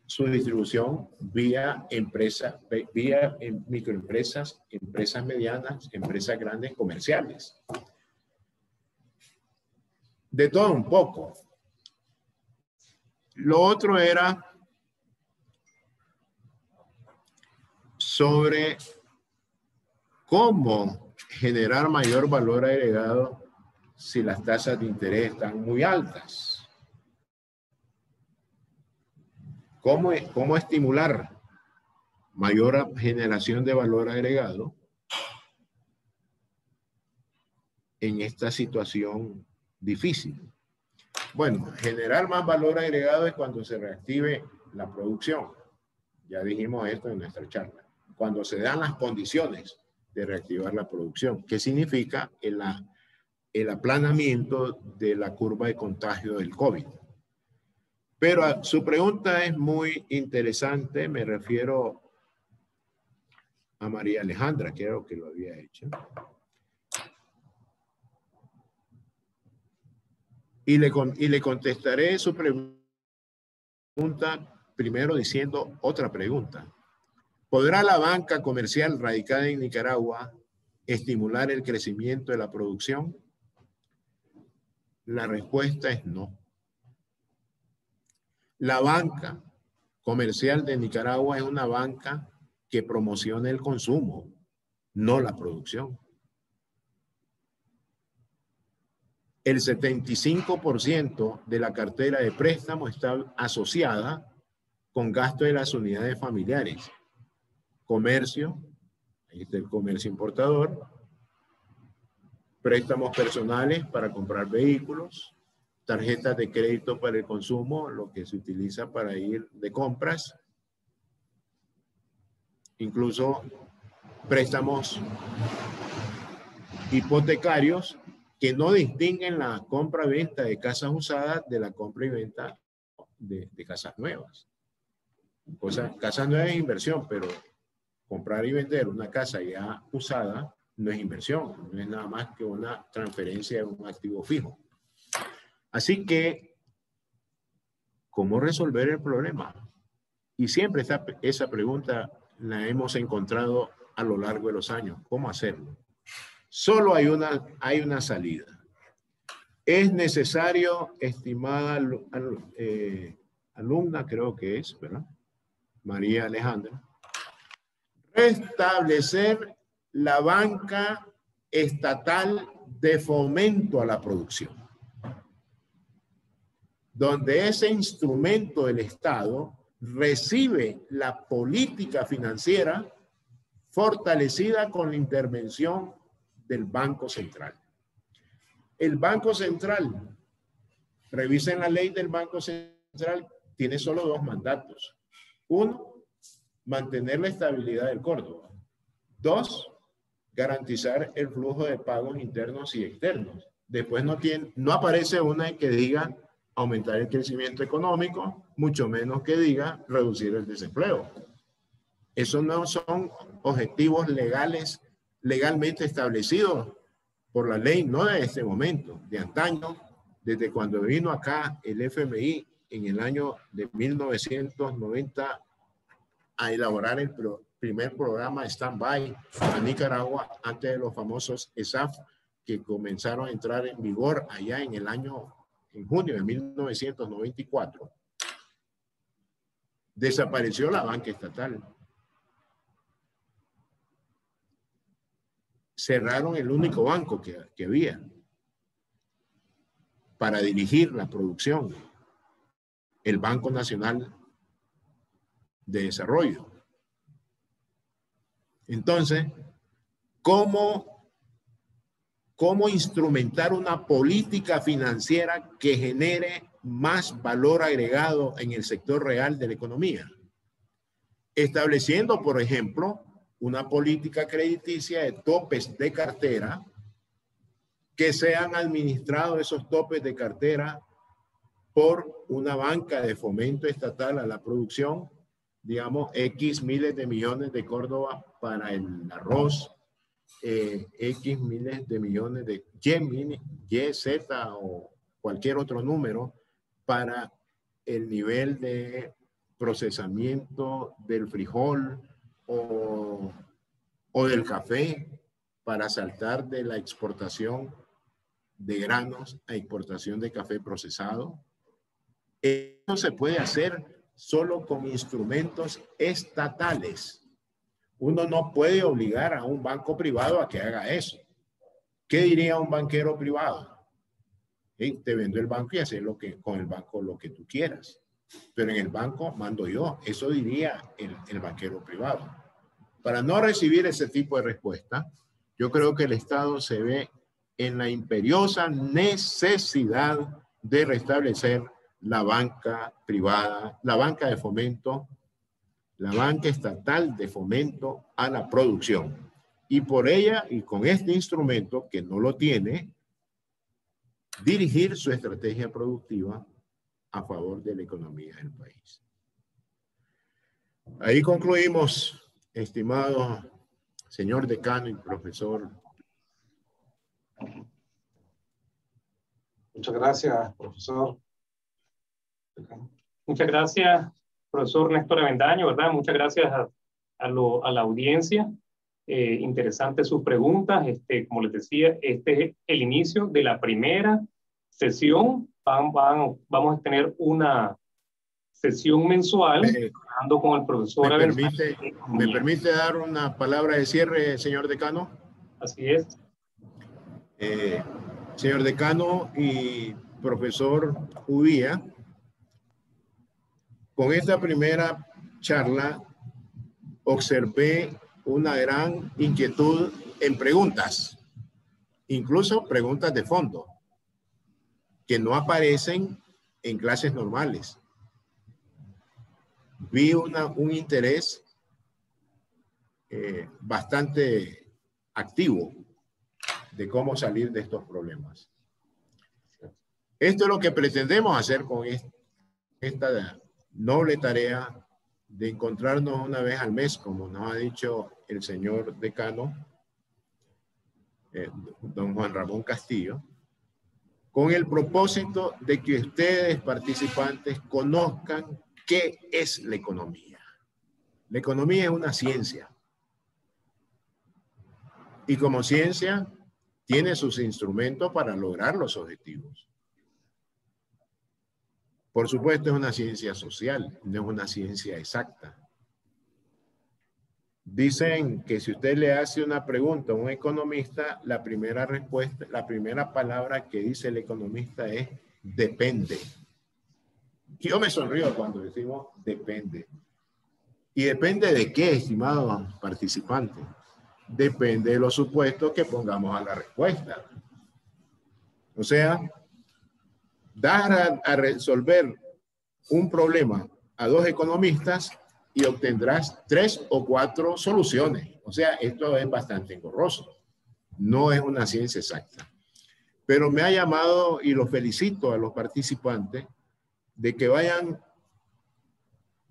[SPEAKER 3] su distribución vía microempresas, empresas medianas, empresas grandes, comerciales. De todo un poco. Lo otro era sobre cómo generar mayor valor agregado si las tasas de interés están muy altas. ¿Cómo estimular mayor generación de valor agregado en esta situación difícil? Bueno, generar más valor agregado es cuando se reactive la producción. Ya dijimos esto en nuestra charla. Cuando se dan las condiciones de reactivar la producción, que significa el aplanamiento de la curva de contagio del COVID. Pero su pregunta es muy interesante. Me refiero a María Alejandra, creo que lo había hecho. Y le contestaré su pregunta primero diciendo otra pregunta. ¿Podrá la banca comercial radicada en Nicaragua estimular el crecimiento de la producción? La respuesta es no. La banca comercial de Nicaragua es una banca que promociona el consumo, no la producción. El 75% de la cartera de préstamo está asociada con gasto de las unidades familiares. Comercio, ahí está el comercio importador, préstamos personales para comprar vehículos, tarjetas de crédito para el consumo, lo que se utiliza para ir de compras, incluso préstamos hipotecarios que no distinguen la compra-venta de casas usadas de la compra y venta de casas nuevas. Casas nuevas es inversión, pero comprar y vender una casa ya usada no es inversión, no es nada más que una transferencia de un activo fijo. Así que, ¿cómo resolver el problema? Y siempre esa pregunta la hemos encontrado a lo largo de los años. ¿Cómo hacerlo? Solo hay una salida. Es necesario, estimada alumna, creo que es, ¿verdad? María Alejandra, restablecer la banca estatal de fomento a la producción, donde ese instrumento del Estado recibe la política financiera fortalecida con la intervención del Banco Central. El Banco Central, revisen la ley del Banco Central, tiene solo dos mandatos. Uno, mantener la estabilidad del Córdoba. Dos, garantizar el flujo de pagos internos y externos. Después no aparece una que diga aumentar el crecimiento económico, mucho menos que diga reducir el desempleo. Esos no son objetivos legalmente establecidos por la ley, no de este momento, de antaño, desde cuando vino acá el FMI en el año de 1990 a elaborar el primer programa Stand-by a Nicaragua antes de los famosos ESAF que comenzaron a entrar en vigor allá en junio de 1994. Desapareció la banca estatal. Cerraron el único banco que había para dirigir la producción, el Banco Nacional de Desarrollo. Entonces, ¿cómo instrumentar una política financiera que genere más valor agregado en el sector real de la economía? Estableciendo, por ejemplo, una política crediticia de topes de cartera, que sean administrados esos topes de cartera por una banca de fomento estatal a la producción, digamos, X miles de millones de Córdoba para el arroz, X miles de millones de Y, Z o cualquier otro número para el nivel de procesamiento del frijol o del café, para saltar de la exportación de granos a exportación de café procesado. Eso se puede hacer solo con instrumentos estatales. Uno no puede obligar a un banco privado a que haga eso. ¿Qué diría un banquero privado? Te vendo el banco y hacer con el banco lo que tú quieras. Pero en el banco mando yo. Eso diría el banquero privado. Para no recibir ese tipo de respuesta, yo creo que el Estado se ve en la imperiosa necesidad de restablecer la banca privada, la banca de fomento, la banca estatal de fomento a la producción. Y por ella, y con este instrumento, que no lo tiene, dirigir su estrategia productiva a favor de la economía del país. Ahí concluimos, estimado señor decano y profesor.
[SPEAKER 1] Muchas gracias, profesor.
[SPEAKER 2] Muchas gracias, profesor Néstor Avendaño, ¿verdad? Muchas gracias a la audiencia. Interesantes sus preguntas. Como les decía, este es el inicio de la primera sesión. Vamos a tener una sesión mensual hablando con el profesor Avendaño.
[SPEAKER 3] ¿Me permite dar una palabra de cierre, señor decano?
[SPEAKER 2] Así es.
[SPEAKER 3] Señor decano y profesor Ubía, con esta primera charla observé una gran inquietud en preguntas, incluso preguntas de fondo, que no aparecen en clases normales. Vi un interés bastante activo de cómo salir de estos problemas. Esto es lo que pretendemos hacer con esta noble tarea de encontrarnos una vez al mes, como nos ha dicho el señor decano, don Juan Ramón Castillo, con el propósito de que ustedes, participantes, conozcan qué es la economía. La economía es una ciencia. Y como ciencia, tiene sus instrumentos para lograr los objetivos. Por supuesto, es una ciencia social, no es una ciencia exacta. Dicen que si usted le hace una pregunta a un economista, la primera respuesta, la primera palabra que dice el economista es depende. Yo me sonrío cuando decimos depende. ¿Y depende de qué, estimados participantes? Depende de los supuestos que pongamos a la respuesta. O sea, dar a resolver un problema a dos economistas y obtendrás 3 o 4 soluciones. O sea, esto es bastante engorroso. No es una ciencia exacta. Pero me ha llamado, y los felicito a los participantes, de que vayan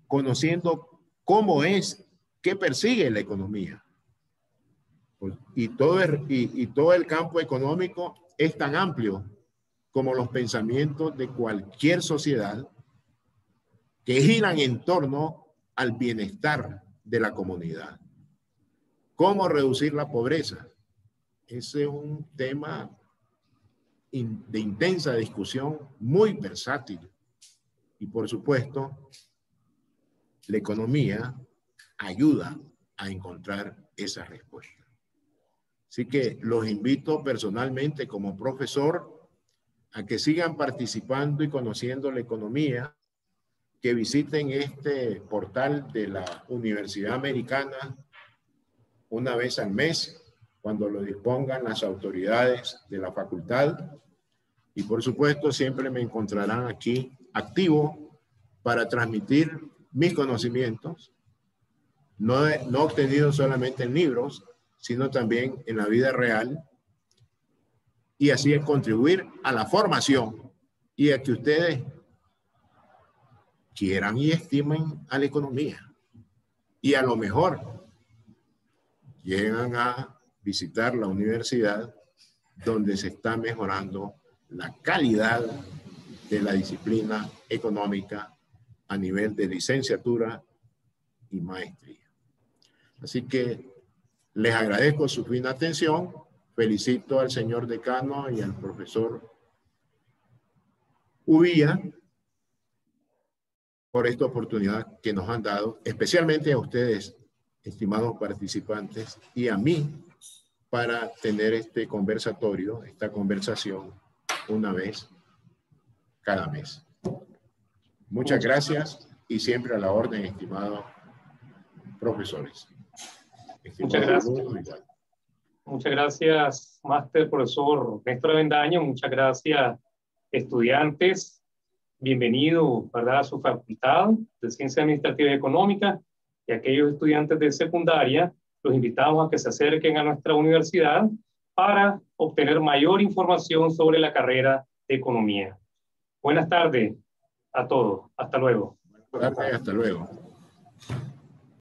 [SPEAKER 3] conociendo cómo es, qué persigue la economía. Y todo el campo económico es tan amplio como los pensamientos de cualquier sociedad que giran en torno al bienestar de la comunidad. ¿Cómo reducir la pobreza? Ese es un tema de intensa discusión, muy versátil. Y por supuesto, la economía ayuda a encontrar esa respuesta. Así que los invito personalmente como profesor a que sigan participando y conociendo la economía, que visiten este portal de la Universidad Americana una vez al mes, cuando lo dispongan las autoridades de la facultad. Y por supuesto, siempre me encontrarán aquí activo para transmitir mis conocimientos, no obtenidos solamente en libros, sino también en la vida real, y así es contribuir a la formación y a que ustedes quieran y estimen a la economía. Y a lo mejor llegan a visitar la universidad donde se está mejorando la calidad de la disciplina económica a nivel de licenciatura y maestría. Así que les agradezco su fina atención. Felicito al señor decano y al profesor Ubía por esta oportunidad que nos han dado, especialmente a ustedes, estimados participantes, y a mí, para tener este conversatorio, esta conversación, una vez cada mes. Muchas gracias y siempre a la orden, estimados profesores.
[SPEAKER 2] Muchas gracias. Muchas gracias, máster profesor Néstor Avendaño. Muchas gracias, estudiantes. Bienvenido, ¿verdad?, a su facultad de Ciencias Administrativas y Económicas, y aquellos estudiantes de secundaria, los invitamos a que se acerquen a nuestra universidad para obtener mayor información sobre la carrera de Economía. Buenas tardes a todos. Hasta luego.
[SPEAKER 3] Buenas tardes, hasta luego.